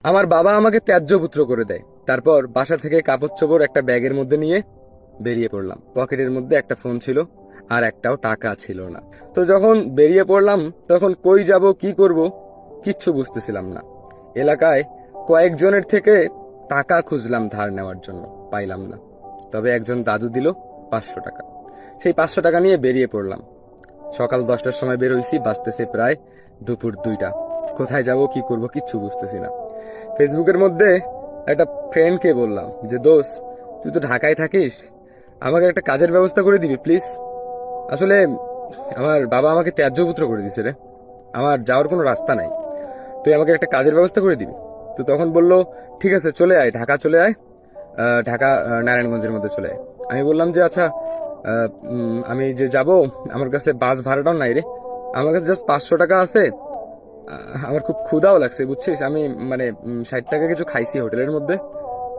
আমার বাবা আমাকে ত্যায্য পুত্র করে দেয়। তারপর বাসা থেকে কাপড় চোপড় একটা ব্যাগের মধ্যে নিয়ে বেরিয়ে পড়লাম। পকেটের মধ্যে একটা ফোন ছিল, আর একটাও টাকা ছিল না। তো যখন বেরিয়ে পড়লাম তখন কই যাব, কি করব, কিচ্ছু বুঝতেছিলাম না। এলাকায় কয়েকজনের থেকে টাকা খুঁজলাম ধার নেওয়ার জন্য, পাইলাম না। তবে একজন দাদু দিল 500 টাকা। সেই 500 টাকা নিয়ে বেরিয়ে পড়লাম। সকাল 10টার সময় বের হইছি, বাজতেছে প্রায় দুপুর 2টা। কোথায় যাব, কি করব, কিচ্ছু বুঝতেছি না। ফেসবুকের মধ্যে একটা ফ্রেন্ডকে বললাম যে, দোস্ত তুই তো ঢাকায় থাকিস, আমাকে একটা কাজের ব্যবস্থা করে দিবি প্লিজ। আসলে আমার বাবা আমাকে ত্যায্য পুত্র করে দিছে রে, আমার যাওয়ার কোনো রাস্তা নাই, তুই আমাকে একটা কাজের ব্যবস্থা করে দিবি। তো তখন বলল, ঠিক আছে চলে আয়, ঢাকা চলে আয়, ঢাকা নারায়ণগঞ্জের মধ্যে চলে আয়। আমি বললাম যে আচ্ছা, আমি যে যাব, আমার কাছে বাস ভাড়াটাও নাই রে, আমার কাছে জাস্ট 500 টাকা আছে। আমার খুব ক্ষুধাও লাগছে বুঝছিস, আমি মানে 60 টাকা কিছু খাইছি হোটেলের মধ্যে।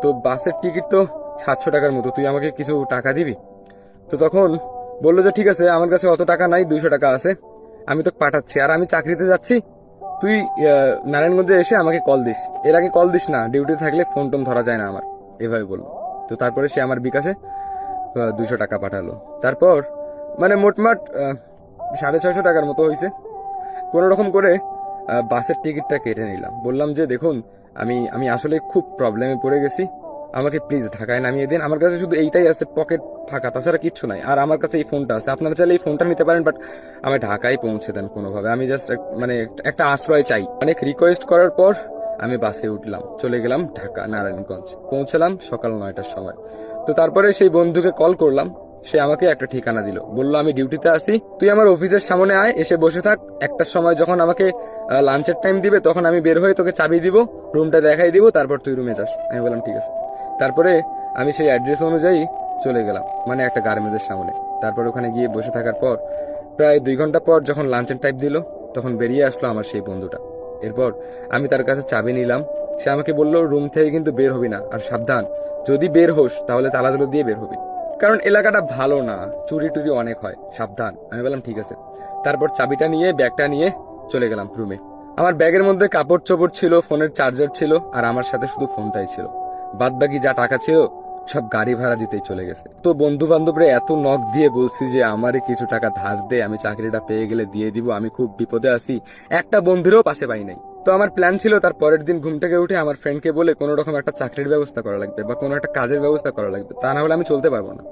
তো বাসের টিকিট তো 700 টাকার মতো, তুই আমাকে কিছু টাকা দিবি। তো তখন বললো যে ঠিক আছে, আমার কাছে অত টাকা নাই, 200 টাকা আছে, আমি তোকে পাঠাচ্ছি, আর আমি চাকরিতে যাচ্ছি, তুই নারায়ণগঞ্জে এসে আমাকে কল দিস। এর আগে কল দিস না, ডিউটি থাকলে ফোন টোন ধরা যায় না আমার, এভাবে বললো। তো তারপরে সে আমার বিকাশে 200 টাকা পাঠালো। তারপর মানে মোটমাট 650 টাকার মতো হয়েছে। কোনো রকম করে বাসের টিকিটটা কেটে নিলাম। বললাম যে দেখুন, আমি আমি আসলে খুব প্রবলেমে পড়ে গেছি, আমাকে প্লিজ ঢাকায় নামিয়ে দিন। আমার কাছে শুধু এইটাই আছে, পকেট ফাঁকা, তাছাড়া কিচ্ছু নাই। আর আমার কাছে এই ফোনটা আছে, আপনারা চাইলে এই ফোনটা নিতে পারেন, বাট আমি ঢাকায় পৌঁছে দেন কোনোভাবে, আমি জাস্ট মানে একটা আশ্রয় চাই। অনেক রিকোয়েস্ট করার পর আমি বাসে উঠলাম, চলে গেলাম ঢাকা নারায়ণগঞ্জ। পৌঁছলাম সকাল 9টার সময়। তো তারপরে সেই বন্ধুকে কল করলাম, সে আমাকে একটা ঠিকানা দিল, বললো আমি ডিউটিতে আসি, তুই আমার অফিসের সামনে আয়, এসে বসে থাক, 1টার সময় যখন আমাকে লাঞ্চের টাইম দিবে তখন আমি বের হয়ে তোকে চাবি দিব, রুমটা দেখাই দিব, তারপর তুই রুমে যাস। আমি বললাম ঠিক আছে। তারপরে আমি সেই অ্যাড্রেস অনুযায়ী চলে গেলাম, মানে একটা গার্মেন্টসের সামনে। তারপর ওখানে গিয়ে বসে থাকার পর প্রায় 2 ঘন্টা পর যখন লাঞ্চের টাইম দিল, তখন বেরিয়ে আসলো আমার সেই বন্ধুটা। এরপর আমি তার কাছে চাবি নিলাম। সে আমাকে বললো রুম থেকে কিন্তু বের হবি না, আর সাবধান, যদি বের হোস তাহলে তালাগুলো দিয়ে বের হবি, কারণ এলাকাটা ভালো না, চুরি টুরি অনেক হয়, সাবধান। আমি বললাম ঠিক আছে। তারপর চাবিটা নিয়ে ব্যাগটা নিয়ে চলে গেলাম রুমে। আমার ব্যাগের মধ্যে কাপড় চোপড় ছিল, ফোনের চার্জার ছিল, আর আমার সাথে শুধু ফোনটাই ছিল। বাদ বাকি যা টাকা ছিল সব গাড়ি ভাড়া দিতেই চলে গেছে। তো বন্ধু বান্ধবরা এত নখ দিয়ে বলছি যে আমারে কিছু টাকা ধার দে, আমি চাকরিটা পেয়ে গেলে দিয়ে দিব, আমি খুব বিপদে আছি, একটা বন্ধুরও পাশে পাই নাই। তো আমার প্ল্যান ছিল তার পরের দিন ঘুম থেকে উঠে আমার ফ্রেন্ডকে বলে কোনো রকম একটা চাকরির ব্যবস্থা করা লাগবে বা কোনো একটা কাজের ব্যবস্থা করা লাগবে, তা না হলে আমি চলতে পারবো না।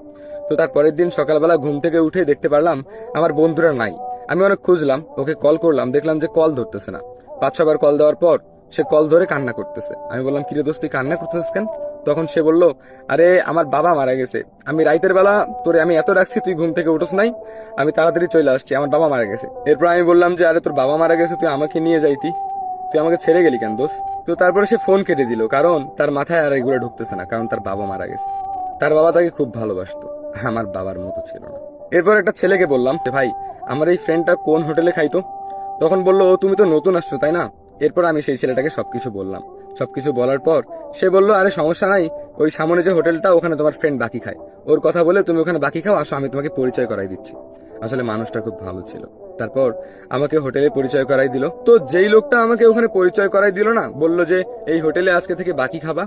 তো তার পরের দিন সকালবেলা ঘুম থেকে উঠে দেখতে পারলাম আমার বন্ধুরা নাই। আমি অনেক খুঁজলাম, ওকে কল করলাম, দেখলাম যে কল ধরতেছে না। 5-6 বার কল দেওয়ার পর সে কল ধরে কান্না করতেছে। আমি বললাম কিরে দোস্ত, তুই কান্না করতেছিস কেন? তখন সে বলল, আরে আমার বাবা মারা গেছে, আমি রাইতের বেলা তোরে আমি এত ডাকছি, তুই ঘুম থেকে উঠোস নাই, আমি তাড়াতাড়ি চলে আসছি, আমার বাবা মারা গেছে। এরপর আমি বললাম যে আরে তোর বাবা মারা গেছে, তুই আমাকে নিয়ে যাইতি, তুই আমাকে ছেড়ে গেলি কেন দোস্ত? তো তারপরে সে ফোন কেটে দিল, কারণ তার মাথায় আর এগুলো ঢুকতেছে না, কারণ তার বাবা মারা গেছে। তার বাবা তাকে খুব ভালোবাসতো, আমার বাবার মতো ছিল না। এরপর একটা ছেলেকে বললাম যে ভাই, আমার এই ফ্রেন্ডটা কোন হোটেলে খাইতো? তখন বললো, ও তুমি তো নতুন আসছো তাই না? এরপর আমি সেই ছেলেটাকে সবকিছু বললাম। সবকিছু বলার পর সে বললো, আরে সমস্যা নাই, ওই সামনে যে হোটেলটা, ওখানে তোমার ফ্রেন্ড বাকি খায়, ওর কথা বলে তুমি ওখানে বাকি খাও, আসো আমি তোমাকে পরিচয় করাই দিচ্ছি। আসলে মানুষটা খুব ভালো ছিল। তারপর আমাকে হোটেলে পরিচয় করাই দিল। তো যেই লোকটা আমাকে ওখানে পরিচয় করাই দিল না, বলল যে এই হোটেলে আজকে থেকে বাকি খাবা।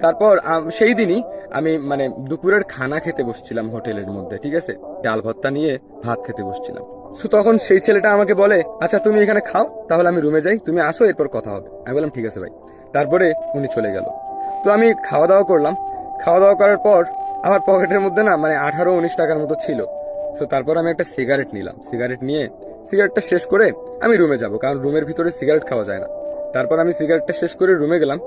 তারপর সেই দিনই আমি মানে দুপুরের খানা খেতে বসছিলাম হোটেলের মধ্যে, ঠিক আছে, ডাল ভর্তা নিয়ে ভাত খেতে বসছিলাম। তো তখন সেই ছেলেটা আমাকে বলে, আচ্ছা তুমি এখানে খাও, তাহলে আমি রুমে যাই, তুমি আসো, এরপর কথা হবে। আমি বললাম ঠিক আছে ভাই। তারপরে উনি চলে গেল। তো আমি খাওয়া দাওয়া করলাম। খাওয়া দাওয়া করার পর আমার পকেটের মধ্যে না মানে 18-19 টাকার মতো ছিল। তো তারপর আমি একটা সিগারেট নিলাম, সিগারেট নিয়ে সিগারেটটা শেষ করে আমি রুমে যাব, কারণ রুমের ভিতরে সিগারেট খাওয়া যায় না। তারপর আমি সিগারেটটা শেষ করে রুমে গেলাম।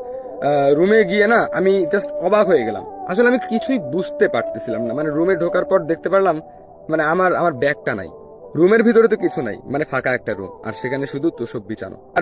রুমে গিয়ে না আমি জাস্ট অবাক হয়ে গেলাম। আসলে আমি কিছুই বুঝতে পারতেছিলাম না। মানে রুমে ঢোকার পর দেখতে পারলাম মানে আমার আমার ব্যাগটা নাই, রুমের ভিতরে তো কিছু নাই, মানে ফাঁকা একটা রুম, আর সেখানে শুধু তোশক বিছানো। আর